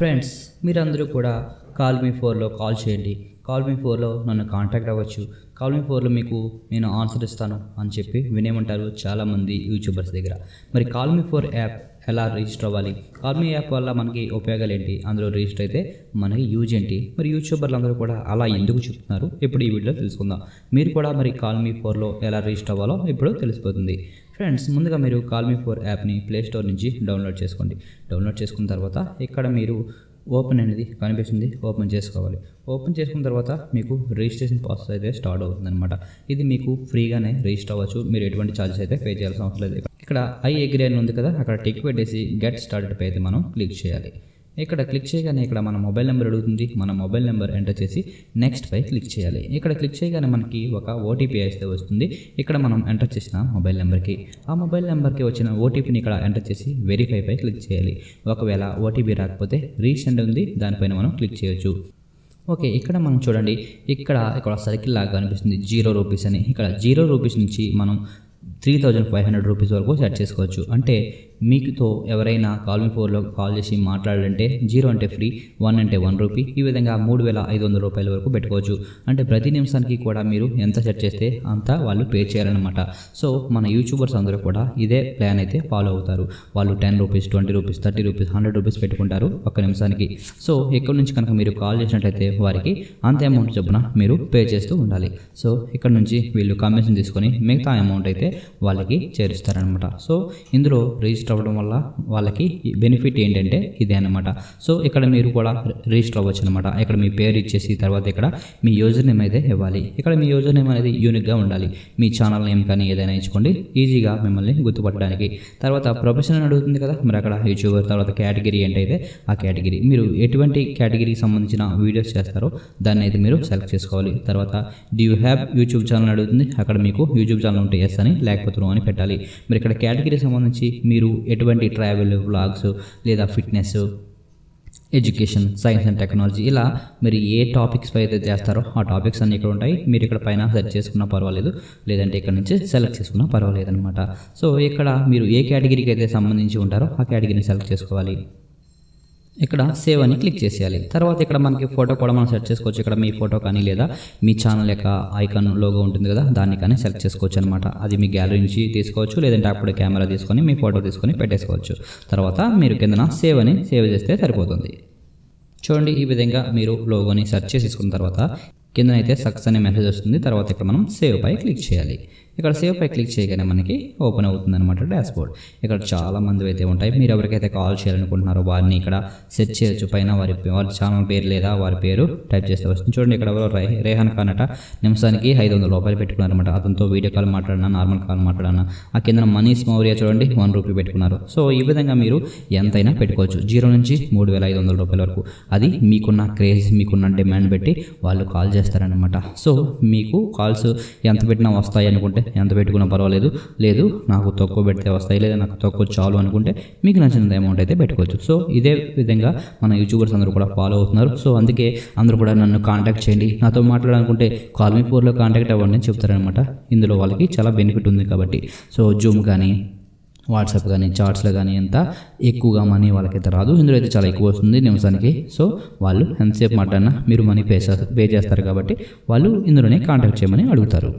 Friends, మీరందరూ కూడా CallMe4లో call చేయండి. CallMe4లో నన్ను కాంటాక్ట్ అవ్వచ్చు. CallMe4లో మీకు నేను ఆన్సర్ ఇస్తాను అని చెప్పి వినేమంటారు చాలామంది యూట్యూబర్స్ దగ్గర. మరి CallMe4 యాప్ ఎలా రిజిస్టర్ అవ్వాలి? CallMe యాప్ వల్ల మనకి ఉపయోగాలు ఏంటి? అందులో రిజిస్టర్ అయితే మనకి యూజ్ ఏంటి? మరి యూట్యూబర్లు అందరూ కూడా అలా ఎందుకు చెప్తున్నారు? ఇప్పుడు ఈ వీడియోలో తెలుసుకుందాం. మీరు కూడా మరి CallMe4లో ఎలా రిజిస్టర్ అవ్వాలో ఇప్పుడు తెలిసిపోతుంది. ఫ్రెండ్స్, ముందుగా మీరు CallMe4 యాప్ని ప్లేస్టోర్ నుంచి డౌన్లోడ్ చేసుకోండి. డౌన్లోడ్ చేసుకున్న తర్వాత ఇక్కడ మీరు ఓపెన్ అనేది కనిపిస్తుంది, ఓపెన్ చేసుకోవాలి. ఓపెన్ చేసుకున్న తర్వాత మీకు రిజిస్ట్రేషన్ ప్రాసెస్ అయితే స్టార్ట్ అవుతుందన్నమాట. ఇది మీకు ఫ్రీగానే రిజిస్టర్ అవ్వచ్చు. మీరు ఎటువంటి ఛార్జెస్ అయితే పే చేయాల్సిన అవసరం లేదు. ఇక్కడ ఐ అగ్రీ అని ఉంది కదా, అక్కడ టిక్ పెట్టేసి గెట్ స్టార్టెడ్ పై అయితే మనం క్లిక్ చేయాలి. ఇక్కడ క్లిక్ చేయగానే ఇక్కడ మన మొబైల్ నెంబర్ అడుగుతుంది. మన మొబైల్ నెంబర్ ఎంటర్ చేసి నెక్స్ట్ పై క్లిక్ చేయాలి. ఇక్కడ క్లిక్ చేయగానే మనకి ఒక ఓటీపీ అయితే వస్తుంది. ఇక్కడ మనం ఎంటర్ చేసిన మొబైల్ నెంబర్కి ఆ మొబైల్ నెంబర్కి వచ్చిన ఓటీపీని ఇక్కడ ఎంటర్ చేసి వెరిఫై పై క్లిక్ చేయాలి. ఒకవేళ ఓటీపీ రాకపోతే రీసెండ్ ఉంది, దానిపైన మనం క్లిక్ చేయొచ్చు. ఓకే, ఇక్కడ మనం చూడండి, ఇక్కడ సర్కిల్ లాగా కనిపిస్తుంది ₹0 అని. ఇక్కడ ₹0 నుంచి మనం 3,500 రూపీస్ వరకు సెట్ చేసుకోవచ్చు. అంటే మీకుతో ఎవరైనా CallMe4లో కాల్ చేసి మాట్లాడాలంటే 0 అంటే ఫ్రీ, 1 అంటే ₹1, ఈ విధంగా 3,500 రూపాయల వరకు పెట్టుకోవచ్చు. అంటే ప్రతి నిమిషానికి కూడా మీరు ఎంత సెట్ చేస్తే అంత వాళ్ళు పే చేయాలన్నమాట. సో మన యూట్యూబర్స్ అందరూ కూడా ఇదే ప్లాన్ అయితే ఫాలో అవుతారు. వాళ్ళు ₹10, ₹20, ₹30, ₹100 పెట్టుకుంటారు ఒక్క నిమిషానికి. సో ఇక్కడ నుంచి కనుక మీరు కాల్ చేసినట్లయితే వారికి అంతే అమౌంట్ చొప్పున మీరు పే చేస్తూ ఉండాలి. సో ఇక్కడ నుంచి వీళ్ళు కమిషన్ తీసుకొని మిగతా అమౌంట్ అయితే వాళ్ళకి చేరుస్తారనమాట. సో ఇందులో రిజిస్టర్ అవ్వడం వల్ల వాళ్ళకి బెనిఫిట్ ఏంటంటే ఇదే అనమాట. సో ఇక్కడ మీరు కూడా రిజిస్టర్ అవ్వచ్చు అనమాట. ఇక్కడ మీ పేరు ఇచ్చేసి తర్వాత ఇక్కడ మీ యూజర్ నేమ్ అయితే ఇవ్వాలి. ఇక్కడ మీ యూజర్ నేమ్ అనేది యూనిక్గా ఉండాలి. మీ ఛానల్ నేమ్ కానీ ఏదైనా ఇచ్చుకోండి, ఈజీగా మిమ్మల్ని గుర్తుపట్టడానికి. తర్వాత ప్రొఫెషన్ అని అడుగుతుంది కదా, మరి అక్కడ యూట్యూబర్. తర్వాత కేటగిరీ ఏంటైతే ఆ కేటగిరీ, మీరు ఎటువంటి కేటగిరీకి సంబంధించిన వీడియోస్ చేస్తారో దాన్ని అయితే మీరు సెలెక్ట్ చేసుకోవాలి. తర్వాత do you have YouTube channel అడుగుతుంది. అక్కడ మీకు యూట్యూబ్ ఛానల్ ఉంటే ఎస్ అని, లేకపోతే నో అని పెట్టాలి. మరి ఇక్కడ కేటగిరీకి సంబంధించి మీరు ఎటువంటి ట్రావెల్, వ్లాగ్స్ లేదా fitness, education, science and technology, ఇలా మీరు ఏ టాపిక్స్ పై అయితే చేస్తారో ఆ టాపిక్స్ అన్నీ ఇక్కడ ఉంటాయి. మీరు ఇక్కడ పైన సెర్చ్ చేసుకున్నా పర్వాలేదు, లేదంటే ఇక్కడ నుంచి సెలెక్ట్ చేసుకున్నా పర్వాలేదు అనమాట. సో ఇక్కడ మీరు ఏ కేటగిరీకి అయితే సంబంధించి ఉంటారో ఆ కేటగిరీని సెలెక్ట్ చేసుకోవాలి. ఇక్కడ సేవ్ అని క్లిక్ చేసేయాలి. తర్వాత ఇక్కడ మనకి ఫోటో కూడా మనం సెట్ చేసుకోవచ్చు. ఇక్కడ మీ ఫోటో కానీ లేదా మీ ఛానల్ యొక్క ఐకాన్ లోగో ఉంటుంది కదా, దాన్ని కానీ సెలెక్ట్ చేసుకోవచ్చు అనమాట. అది మీ గ్యాలరీ నుంచి తీసుకోవచ్చు, లేదంటే అప్పుడే కెమెరా తీసుకొని మీ ఫోటో తీసుకొని పెట్టేసుకోవచ్చు. తర్వాత మీరు కిందన సేవ్ చేస్తే సరిపోతుంది. చూడండి, ఈ విధంగా మీరు లోగోని సెర్చ్ చేసుకున్న తర్వాత కిందనైతే సక్సెస్ అనే మెసేజ్ వస్తుంది. తర్వాత ఇక్కడ మనం సేవ్ పై క్లిక్ చేయాలి. ఇక్కడ సేవ్ పై క్లిక్ చేయగానే మనకి ఓపెన్ అవుతుంది అనమాట డాష్బోర్డ్. ఇక్కడ చాలా మంది అయితే ఉంటాయి. మీరు ఎవరికైతే కాల్ చేయాలనుకుంటున్నారో వారిని ఇక్కడ సెర్చ్ చేయొచ్చు. పైన వారి ఛానల్ పేరు లేదా వారి పేరు టైప్ చేస్తే వస్తుంది. చూడండి, ఇక్కడ ఎవరో రేహాన్ ఖాన్ అట నిమిషానికి ₹500 పెట్టుకున్నారనమాట. అతనితో వీడియో కాల్ మాట్లాడినా, నార్మల్ కాల్ మాట్లాడినా. ఆ కింద మనీష్ మౌర్య చూడండి ₹1 పెట్టుకున్నారు. సో ఈ విధంగా మీరు ఎంతైనా పెట్టుకోవచ్చు, 0 నుంచి 3,500 రూపాయల వరకు. అది మీకున్న క్రేజ్, మీకున్న డిమాండ్ బట్టి వాళ్ళు కాల్ చేస్తారనమాట. సో మీకు కాల్స్ ఎంత పెట్టినా వస్తాయి అనుకుంటే ఎంత పెట్టుకున్నా పర్వాలేదు. లేదు నాకు తక్కువ పెడితే వస్తాయి, లేదా నాకు తక్కువ చాలు అనుకుంటే మీకు నచ్చిన అమౌంట్ అయితే పెట్టుకోవచ్చు. సో ఇదే విధంగా మన యూట్యూబర్స్ అందరూ కూడా ఫాలో అవుతున్నారు. సో అందుకే అందరూ కూడా నన్ను కాంటాక్ట్ చేయండి, నాతో మాట్లాడాలనుకుంటే CallMe4లో కాంటాక్ట్ అవ్వండి అని చెప్తారనమాట. ఇందులో వాళ్ళకి చాలా బెనిఫిట్ ఉంది కాబట్టి. సో జూమ్ కానీ, వాట్సాప్ కానీ, చాట్స్లో కానీ ఎంత ఎక్కువగా మనీ వాళ్ళకైతే రాదు. ఇందులో అయితే చాలా ఎక్కువ వస్తుంది నిమిషానికి. సో వాళ్ళు ఎంతసేపు మాట్లాడినా మీరు మనీ పే చేస్తారు కాబట్టి వాళ్ళు ఇందులోనే కాంటాక్ట్ చేయమని అడుగుతారు.